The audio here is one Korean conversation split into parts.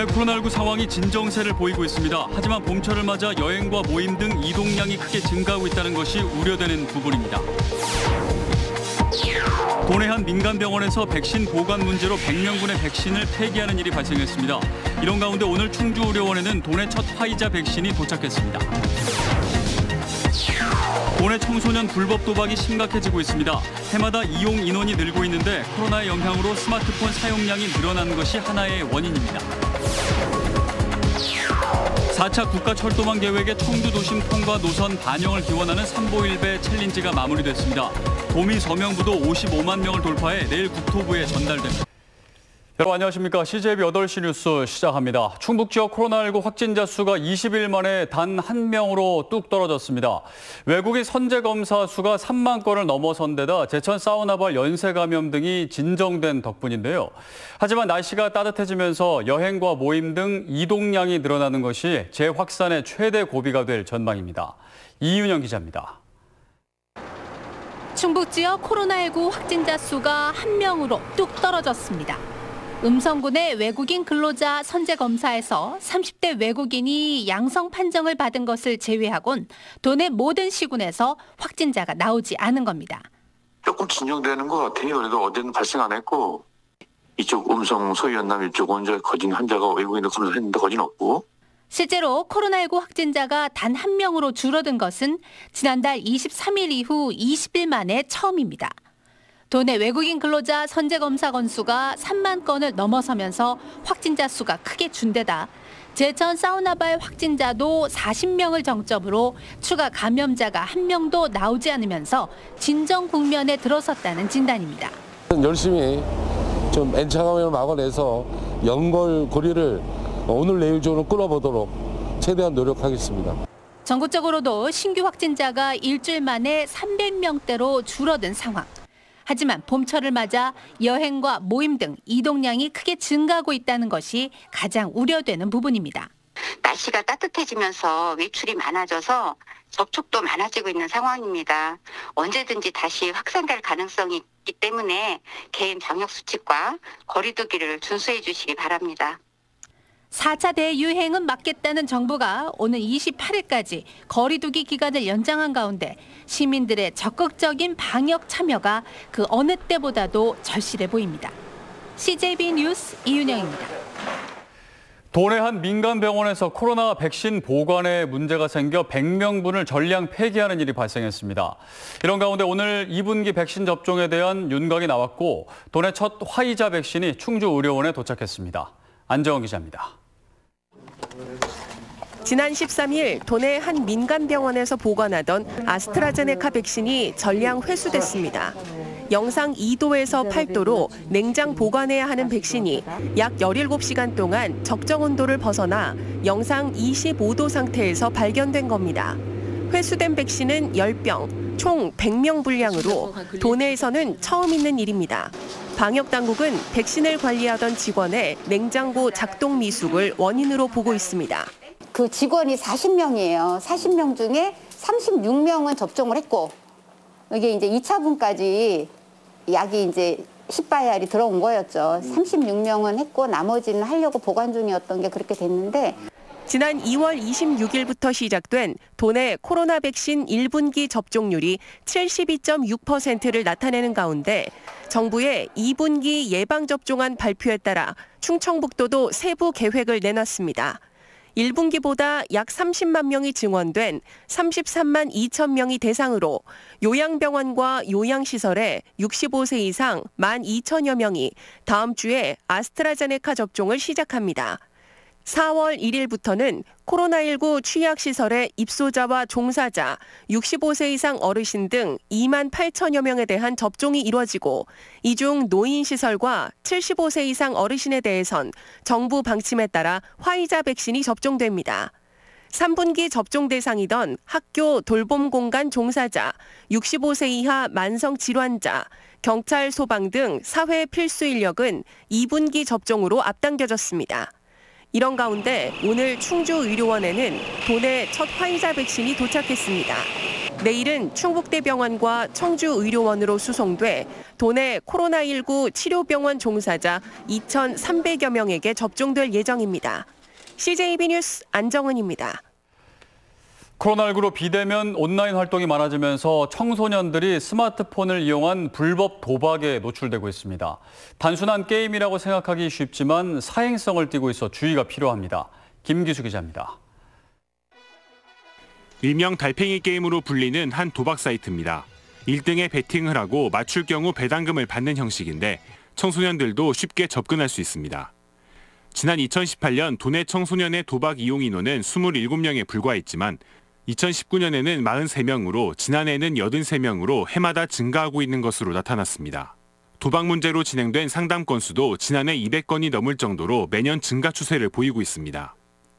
도내 코로나19 상황이 진정세를 보이고 있습니다. 하지만 봄철을 맞아 여행과 모임 등 이동량이 크게 증가하고 있다는 것이 우려되는 부분입니다. 도내 한 민간병원에서 백신 보관 문제로 100명분의 백신을 폐기하는 일이 발생했습니다. 이런 가운데 오늘 충주의료원에는 도내 첫 화이자 백신이 도착했습니다. 도내 청소년 불법 도박이 심각해지고 있습니다. 해마다 이용 인원이 늘고 있는데 코로나의 영향으로 스마트폰 사용량이 늘어나는 것이 하나의 원인입니다. 4차 국가철도망 계획의 청주 도심 통과 노선 반영을 기원하는 삼보일배 챌린지가 마무리됐습니다. 도민 서명부도 55만 명을 돌파해 내일 국토부에 전달됩니다. 여러분 안녕하십니까. CJB 8시 뉴스 시작합니다. 충북 지역 코로나19 확진자 수가 20일 만에 단 한 명으로 뚝 떨어졌습니다. 외국인 선제 검사 수가 3만 건을 넘어선 데다 제천 사우나발 연쇄 감염 등이 진정된 덕분인데요. 하지만 날씨가 따뜻해지면서 여행과 모임 등 이동량이 늘어나는 것이 재확산의 최대 고비가 될 전망입니다. 이윤영 기자입니다. 충북 지역 코로나19 확진자 수가 한 명으로 뚝 떨어졌습니다. 음성군의 외국인 근로자 선제 검사에서 30대 외국인이 양성 판정을 받은 것을 제외하곤 도내 모든 시군에서 확진자가 나오지 않은 겁니다. 조금 진정되는 것 같아요. 그래도 어제는 발생 안 했고 이쪽 음성 소위원남 이쪽은 이제 거진 환자가 외국인도 검사했는데 거진 없고. 실제로 코로나19 확진자가 단 한 명으로 줄어든 것은 지난달 23일 이후 20일 만에 처음입니다. 도내 외국인 근로자 선제 검사 건수가 3만 건을 넘어서면서 확진자 수가 크게 준 데다 제천 사우나발 확진자도 40명을 정점으로 추가 감염자가 한 명도 나오지 않으면서 진정 국면에 들어섰다는 진단입니다. 열심히 좀 N차 감염을 막아내서 연결고리를 오늘 내일 중으로 끊어보도록 최대한 노력하겠습니다. 전국적으로도 신규 확진자가 일주일 만에 300명대로 줄어든 상황. 하지만 봄철을 맞아 여행과 모임 등 이동량이 크게 증가하고 있다는 것이 가장 우려되는 부분입니다. 날씨가 따뜻해지면서 외출이 많아져서 접촉도 많아지고 있는 상황입니다. 언제든지 다시 확산될 가능성이 있기 때문에 개인 방역 수칙과 거리 두기를 준수해 주시기 바랍니다. 4차 대유행은 막겠다는 정부가 오는 28일까지 거리 두기 기간을 연장한 가운데 시민들의 적극적인 방역 참여가 그 어느 때보다도 절실해 보입니다. CJB 뉴스 이윤영입니다. 도내 한 민간 병원에서 코로나 백신 보관에 문제가 생겨 100명분을 전량 폐기하는 일이 발생했습니다. 이런 가운데 오늘 2분기 백신 접종에 대한 윤곽이 나왔고 도내 첫 화이자 백신이 충주의료원에 도착했습니다. 안정원 기자입니다. 지난 13일 도내 한 민간병원에서 보관하던 아스트라제네카 백신이 전량 회수됐습니다. 영상 2도에서 8도로 냉장 보관해야 하는 백신이 약 17시간 동안 적정 온도를 벗어나 영상 25도 상태에서 발견된 겁니다. 회수된 백신은 10병, 총 100명 분량으로 도내에서는 처음 있는 일입니다. 방역당국은 백신을 관리하던 직원의 냉장고 작동 미숙을 원인으로 보고 있습니다. 그 직원이 40명이에요. 40명 중에 36명은 접종을 했고 이게 이제 2차분까지 약이 이제 10바이알이 들어온 거였죠. 36명은 했고 나머지는 하려고 보관 중이었던 게 그렇게 됐는데 지난 2월 26일부터 시작된 도내 코로나 백신 1분기 접종률이 72.6%를 나타내는 가운데 정부의 2분기 예방접종안 발표에 따라 충청북도도 세부 계획을 내놨습니다. 1분기보다 약 30만 명이 증원된 33만 2천 명이 대상으로 요양병원과 요양시설에 65세 이상 1만 2천여 명이 다음 주에 아스트라제네카 접종을 시작합니다. 4월 1일부터는 코로나19 취약시설의 입소자와 종사자, 65세 이상 어르신 등 2만 8천여 명에 대한 접종이 이뤄지고 이 중 노인시설과 75세 이상 어르신에 대해선 정부 방침에 따라 화이자 백신이 접종됩니다. 3분기 접종 대상이던 학교 돌봄 공간 종사자, 65세 이하 만성 질환자, 경찰, 소방 등 사회 필수 인력은 2분기 접종으로 앞당겨졌습니다. 이런 가운데 오늘 충주의료원에는 도내 첫 화이자 백신이 도착했습니다. 내일은 충북대병원과 청주의료원으로 수송돼 도내 코로나19 치료병원 종사자 2,300여 명에게 접종될 예정입니다. CJB 뉴스 안정은입니다. 코로나19로 비대면 온라인 활동이 많아지면서 청소년들이 스마트폰을 이용한 불법 도박에 노출되고 있습니다. 단순한 게임이라고 생각하기 쉽지만 사행성을 띠고 있어 주의가 필요합니다. 김기수 기자입니다. 일명 달팽이 게임으로 불리는 한 도박 사이트입니다. 1등에 베팅을 하고 맞출 경우 배당금을 받는 형식인데 청소년들도 쉽게 접근할 수 있습니다. 지난 2018년 도내 청소년의 도박 이용 인원은 27명에 불과했지만 2019년에는 43명으로 지난해에는 83명으로 해마다 증가하고 있는 것으로 나타났습니다. 도박 문제로 진행된 상담 건수도 지난해 200건이 넘을 정도로 매년 증가 추세를 보이고 있습니다.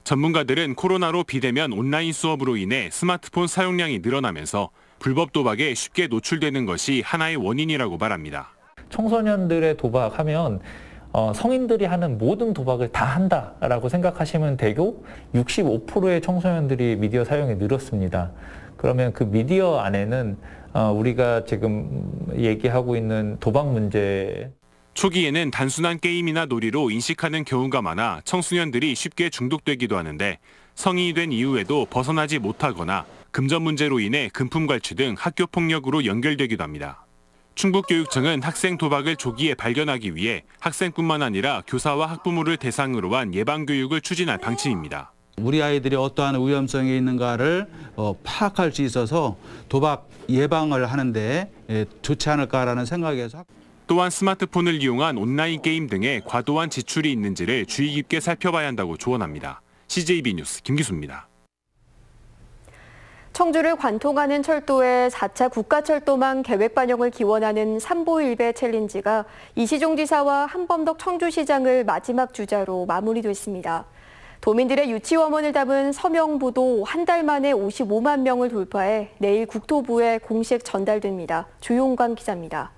전문가들은 코로나로 비대면 온라인 수업으로 인해 스마트폰 사용량이 늘어나면서 불법 도박에 쉽게 노출되는 것이 하나의 원인이라고 말합니다. 청소년들의 도박하면 성인들이 하는 모든 도박을 다 한다라고 생각하시면 되고 65%의 청소년들이 미디어 사용이 늘었습니다. 그러면 그 미디어 안에는 우리가 지금 얘기하고 있는 도박 문제 초기에는 단순한 게임이나 놀이로 인식하는 경우가 많아 청소년들이 쉽게 중독되기도 하는데 성인이 된 이후에도 벗어나지 못하거나 금전 문제로 인해 금품 갈취 등 학교 폭력으로 연결되기도 합니다. 충북교육청은 학생 도박을 조기에 발견하기 위해 학생뿐만 아니라 교사와 학부모를 대상으로 한 예방교육을 추진할 방침입니다. 우리 아이들이 어떠한 위험성이 있는가를 파악할 수 있어서 도박 예방을 하는데 좋지 않을까라는 생각에서 또한 스마트폰을 이용한 온라인 게임 등에 과도한 지출이 있는지를 주의 깊게 살펴봐야 한다고 조언합니다. CJB 뉴스 김기수입니다. 청주를 관통하는 철도의 4차 국가철도망 계획 반영을 기원하는 삼보일배 챌린지가 이시종 지사와 한범덕 청주시장을 마지막 주자로 마무리됐습니다. 도민들의 유치원문을 담은 서명보도 한 달 만에 55만 명을 돌파해 내일 국토부에 공식 전달됩니다. 조용관 기자입니다.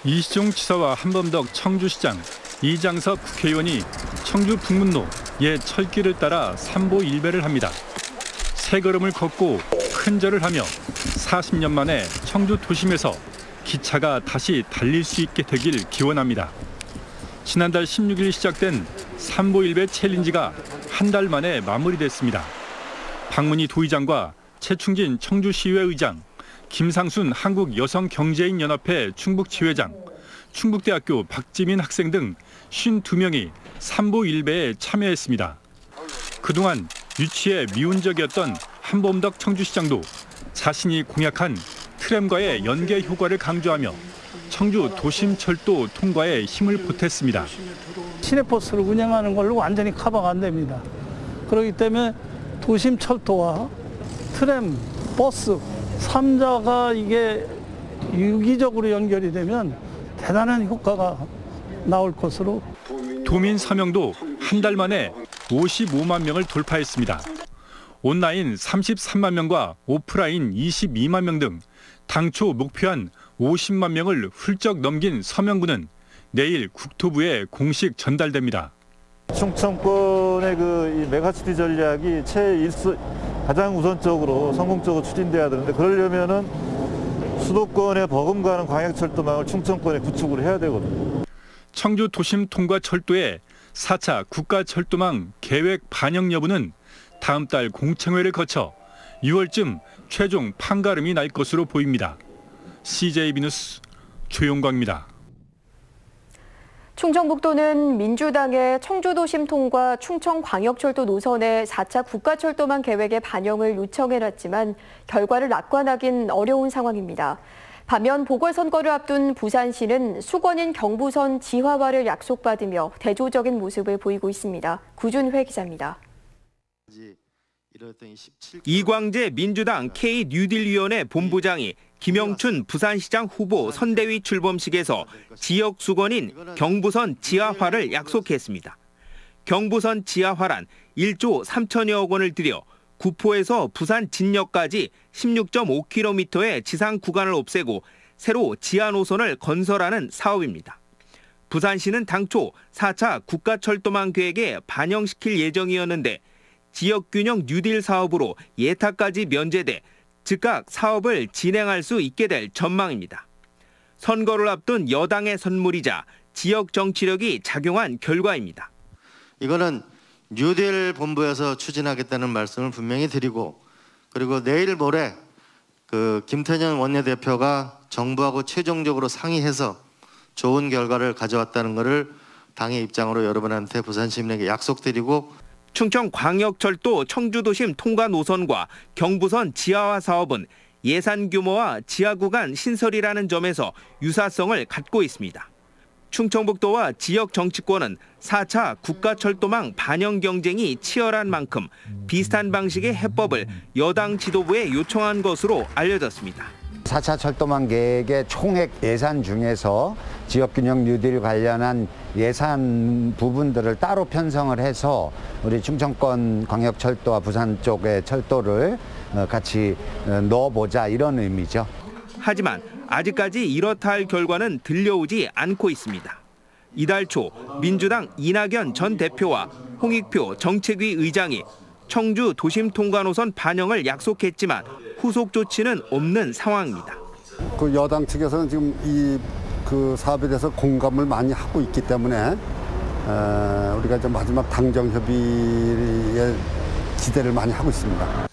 이시종 지사와 한범덕 청주시장, 이장석 국회의원이 청주 북문로 옛 철길을 따라 삼보일배를 합니다. 세 걸음을 걷고 큰절을 하며 40년 만에 청주 도심에서 기차가 다시 달릴 수 있게 되길 기원합니다. 지난달 16일 시작된 삼보일배 챌린지가 한 달 만에 마무리됐습니다. 박문희 도의장과 최충진 청주시의회 의장, 김상순 한국여성경제인연합회 충북지회장, 충북대학교 박지민 학생 등 52명이 삼보일배에 참여했습니다. 그동안 유치에 미운적이었던 한범덕 청주시장도 자신이 공약한 트램과의 연계 효과를 강조하며 청주 도심철도 통과에 힘을 보탰습니다. 시내버스를 운영하는 걸로 완전히 커버가 안 됩니다. 그렇기 때문에 도심철도와 트램, 버스, 3자가 이게 유기적으로 연결이 되면 대단한 효과가 나올 것으로. 도민 서명도 한 달 만에 55만 명을 돌파했습니다. 온라인 33만 명과 오프라인 22만 명 등 당초 목표한 50만 명을 훌쩍 넘긴 서명부는 내일 국토부에 공식 전달됩니다. 충청권의 이 메가시티 전략이 가장 우선적으로 성공적으로 추진돼야 되는데 그러려면은 수도권에 버금가는 광역철도망을 충청권에 구축을 해야 되거든요. 청주 도심 통과 철도의 4차 국가철도망 계획 반영 여부는 다음 달 공청회를 거쳐 6월쯤 최종 판가름이 날 것으로 보입니다. CJB 뉴스 조용광입니다. 충청북도는 민주당의 청주도심 통과 충청광역철도 노선의 4차 국가철도망 계획의 반영을 요청해놨지만 결과를 낙관하긴 어려운 상황입니다. 반면 보궐선거를 앞둔 부산시는 수건인 경부선 지하화를 약속받으며 대조적인 모습을 보이고 있습니다. 구준회 기자입니다. 이광재 민주당 K-뉴딜위원회 본부장이 김영춘 부산시장 후보 선대위 출범식에서 지역 수건인 경부선 지하화를 약속했습니다. 경부선 지하화란 1조 3천여억 원을 들여 구포에서 부산 진역까지 16.5km의 지상 구간을 없애고 새로 지하 노선을 건설하는 사업입니다. 부산시는 당초 4차 국가철도망 계획에 반영시킬 예정이었는데 지역균형 뉴딜 사업으로 예타까지 면제돼 즉각 사업을 진행할 수 있게 될 전망입니다. 선거를 앞둔 여당의 선물이자 지역 정치력이 작용한 결과입니다. 이거는 뉴딜 본부에서 추진하겠다는 말씀을 분명히 드리고, 그리고 내일 모레 김태년 원내대표가 정부하고 최종적으로 상의해서 좋은 결과를 가져왔다는 것을 당의 입장으로 여러분한테 부산 시민에게 약속드리고, 충청광역철도 청주도심 통과 노선과 경부선 지하화 사업은 예산 규모와 지하 구간 신설이라는 점에서 유사성을 갖고 있습니다. 충청북도와 지역 정치권은 4차 국가철도망 반영 경쟁이 치열한 만큼 비슷한 방식의 해법을 여당 지도부에 요청한 것으로 알려졌습니다. 4차 철도망 계획의 총액 예산 중에서 지역균형 뉴딜 관련한 예산 부분들을 따로 편성을 해서 우리 충청권 광역철도와 부산 쪽의 철도를 같이 넣어보자, 이런 의미죠. 하지만 아직까지 이렇다 할 결과는 들려오지 않고 있습니다. 이달 초 민주당 이낙연 전 대표와 홍익표 정책위 의장이 청주 도심 통과 노선 반영을 약속했지만 후속 조치는 없는 상황입니다. 여당 측에서는 지금 그 사업에 대해서 공감을 많이 하고 있기 때문에 우리가 이제 마지막 당정 협의에 기대를 많이 하고 있습니다.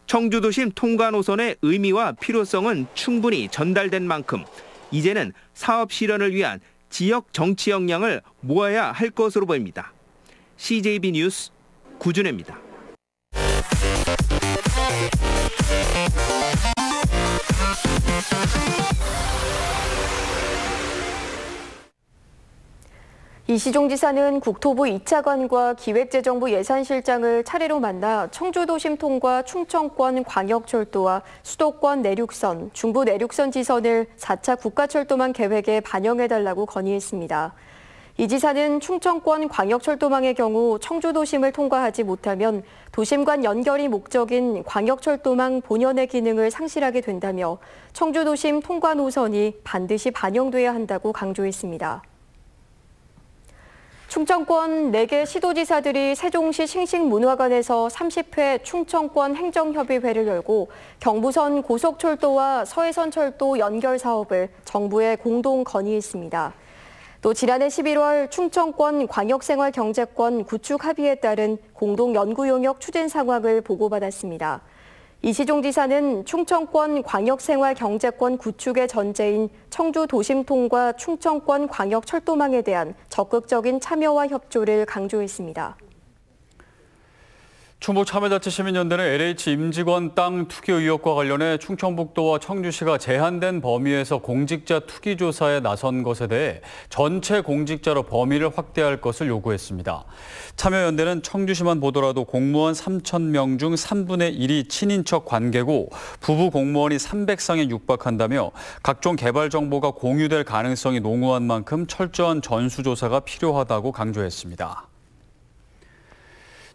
청주도심 통과 노선의 의미와 필요성은 충분히 전달된 만큼 이제는 사업 실현을 위한 지역 정치 역량을 모아야 할 것으로 보입니다. CJB 뉴스 구준혜입니다. 이시종 지사는 국토부 2차관과 기획재정부 예산실장을 차례로 만나 청주도심 통과 충청권 광역철도와 수도권 내륙선, 중부 내륙선 지선을 4차 국가철도망 계획에 반영해달라고 건의했습니다. 이 지사는 충청권 광역철도망의 경우 청주도심을 통과하지 못하면 도심 간 연결이 목적인 광역철도망 본연의 기능을 상실하게 된다며 청주도심 통과 노선이 반드시 반영돼야 한다고 강조했습니다. 충청권 4개 시도지사들이 세종시 싱싱문화관에서 30회 충청권 행정협의회를 열고 경부선 고속철도와 서해선철도 연결 사업을 정부에 공동 건의했습니다. 또 지난해 11월 충청권 광역생활경제권 구축 합의에 따른 공동연구용역 추진 상황을 보고받았습니다. 이시종 지사는 충청권 광역생활경제권 구축의 전제인 청주도심통과 충청권 광역철도망에 대한 적극적인 참여와 협조를 강조했습니다. 충북참여자치시민연대는 LH 임직원 땅 투기 의혹과 관련해 충청북도와 청주시가 제한된 범위에서 공직자 투기 조사에 나선 것에 대해 전체 공직자로 범위를 확대할 것을 요구했습니다. 참여연대는 청주시만 보더라도 공무원 3,000명 중 3분의 1이 친인척 관계고 부부 공무원이 300상에 육박한다며 각종 개발 정보가 공유될 가능성이 농후한 만큼 철저한 전수조사가 필요하다고 강조했습니다.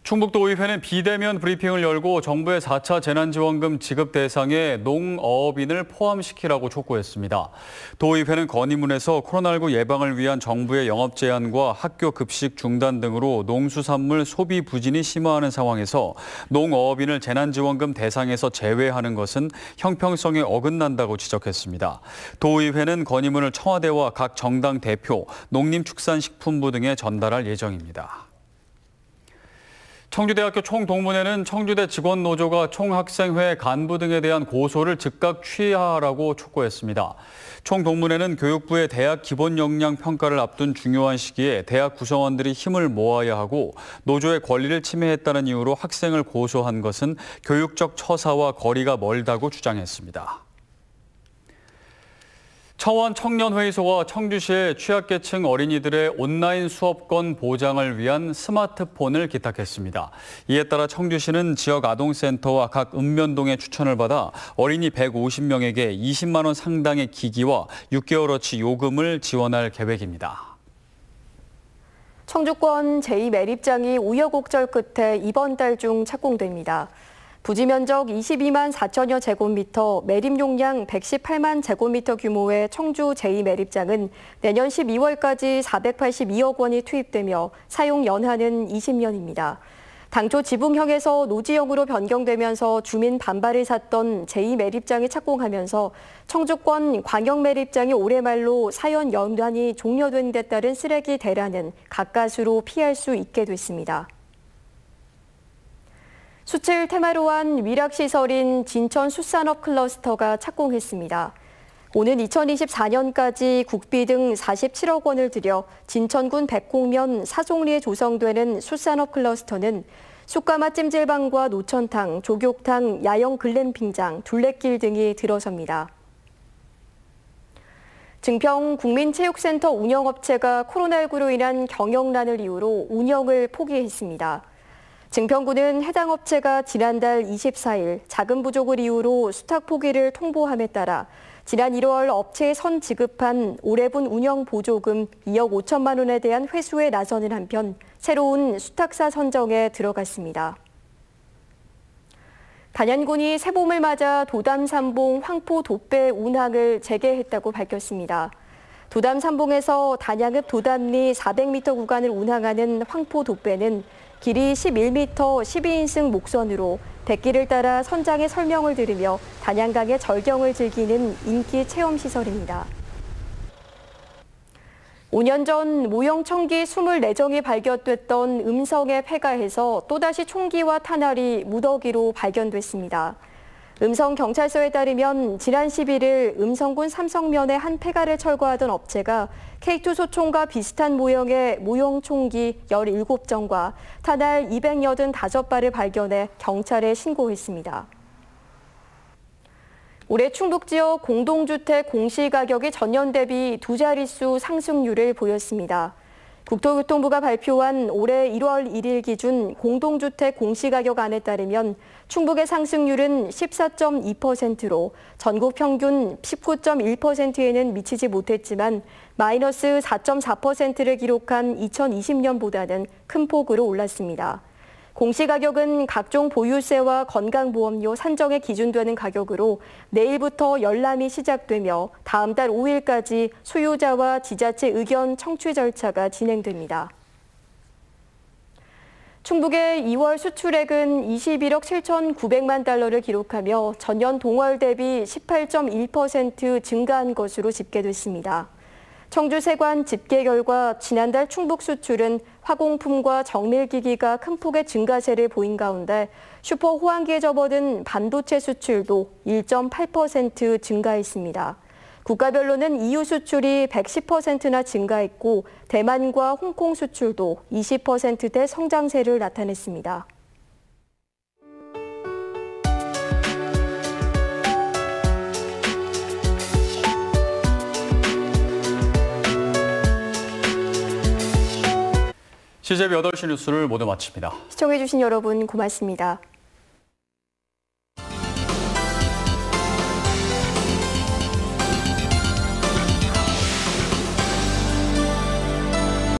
충북도의회는 비대면 브리핑을 열고 정부의 4차 재난지원금 지급 대상에 농어업인을 포함시키라고 촉구했습니다. 도의회는 건의문에서 코로나19 예방을 위한 정부의 영업 제한과 학교 급식 중단 등으로 농수산물 소비 부진이 심화하는 상황에서 농어업인을 재난지원금 대상에서 제외하는 것은 형평성에 어긋난다고 지적했습니다. 도의회는 건의문을 청와대와 각 정당 대표, 농림축산식품부 등에 전달할 예정입니다. 청주대학교 총동문회는 청주대 직원노조가 총학생회 간부 등에 대한 고소를 즉각 취하하라고 촉구했습니다. 총동문회는 교육부의 대학 기본 역량 평가를 앞둔 중요한 시기에 대학 구성원들이 힘을 모아야 하고 노조의 권리를 침해했다는 이유로 학생을 고소한 것은 교육적 처사와 거리가 멀다고 주장했습니다. 청원 청년회의소가 청주시의 취약계층 어린이들의 온라인 수업권 보장을 위한 스마트폰을 기탁했습니다. 이에 따라 청주시는 지역 아동센터와 각 읍면동의 추천을 받아 어린이 150명에게 20만 원 상당의 기기와 6개월어치 요금을 지원할 계획입니다. 청주권 제2매립장이 우여곡절 끝에 이번 달 중 착공됩니다. 부지 면적 22만 4천여 제곱미터, 매립 용량 118만 제곱미터 규모의 청주 제2매립장은 내년 12월까지 482억 원이 투입되며 사용 연한은 20년입니다. 당초 지붕형에서 노지형으로 변경되면서 주민 반발을 샀던 제2매립장이 착공하면서 청주권 광역매립장이 올해 말로 사연 연단이 종료된 데 따른 쓰레기 대란은 가까스로 피할 수 있게 됐습니다. 숯을 테마로 한 위락시설인 진천 숯산업 클러스터가 착공했습니다. 오는 2024년까지 국비 등 47억 원을 들여 진천군 백곡면 사송리에 조성되는 숯산업 클러스터는 숯가마 찜질방과 노천탕, 조격탕, 야영 글램핑장, 둘레길 등이 들어섭니다. 증평 국민체육센터 운영업체가 코로나19로 인한 경영난을 이유로 운영을 포기했습니다. 증평구는 해당 업체가 지난달 24일 자금 부족을 이유로 수탁 포기를 통보함에 따라 지난 1월 업체에 선 지급한 올해분 운영 보조금 2억 5천만 원에 대한 회수에 나서는 한편 새로운 수탁사 선정에 들어갔습니다. 단양군이 새봄을 맞아 도담산봉 황포 돛배 운항을 재개했다고 밝혔습니다. 도담산봉에서 단양읍 도담리 400m 구간을 운항하는 황포 돛배는 길이 11m 12인승 목선으로 백길을 따라 선장의 설명을 들으며 단양강의 절경을 즐기는 인기 체험시설입니다. 5년 전 모형 총기 24정이 발견됐던 음성에 폐가해서 또다시 총기와 탄알이 무더기로 발견됐습니다. 음성경찰서에 따르면 지난 11일 음성군 삼성면의 한 폐가를 철거하던 업체가 K2 소총과 비슷한 모형의 모형 총기 17정과 탄알 285발을 발견해 경찰에 신고했습니다. 올해 충북 지역 공동주택 공시가격이 전년 대비 2자릿수 상승률을 보였습니다. 국토교통부가 발표한 올해 1월 1일 기준 공동주택 공시가격안에 따르면 충북의 상승률은 14.2%로 전국 평균 19.1%에는 미치지 못했지만 마이너스 4.4%를 기록한 2020년보다는 큰 폭으로 올랐습니다. 공시가격은 각종 보유세와 건강보험료 산정에 기준되는 가격으로 내일부터 열람이 시작되며 다음 달 5일까지 소유자와 지자체 의견 청취 절차가 진행됩니다. 충북의 2월 수출액은 21억 7,900만 달러를 기록하며 전년 동월 대비 18.1% 증가한 것으로 집계됐습니다. 청주세관 집계 결과 지난달 충북 수출은 화공품과 정밀기기가 큰 폭의 증가세를 보인 가운데 슈퍼 호황기에 접어든 반도체 수출도 1.8% 증가했습니다. 국가별로는 EU 수출이 110%나 증가했고 대만과 홍콩 수출도 20%대 성장세를 나타냈습니다. CJB 8시 뉴스를 모두 마칩니다. 시청해주신 여러분 고맙습니다.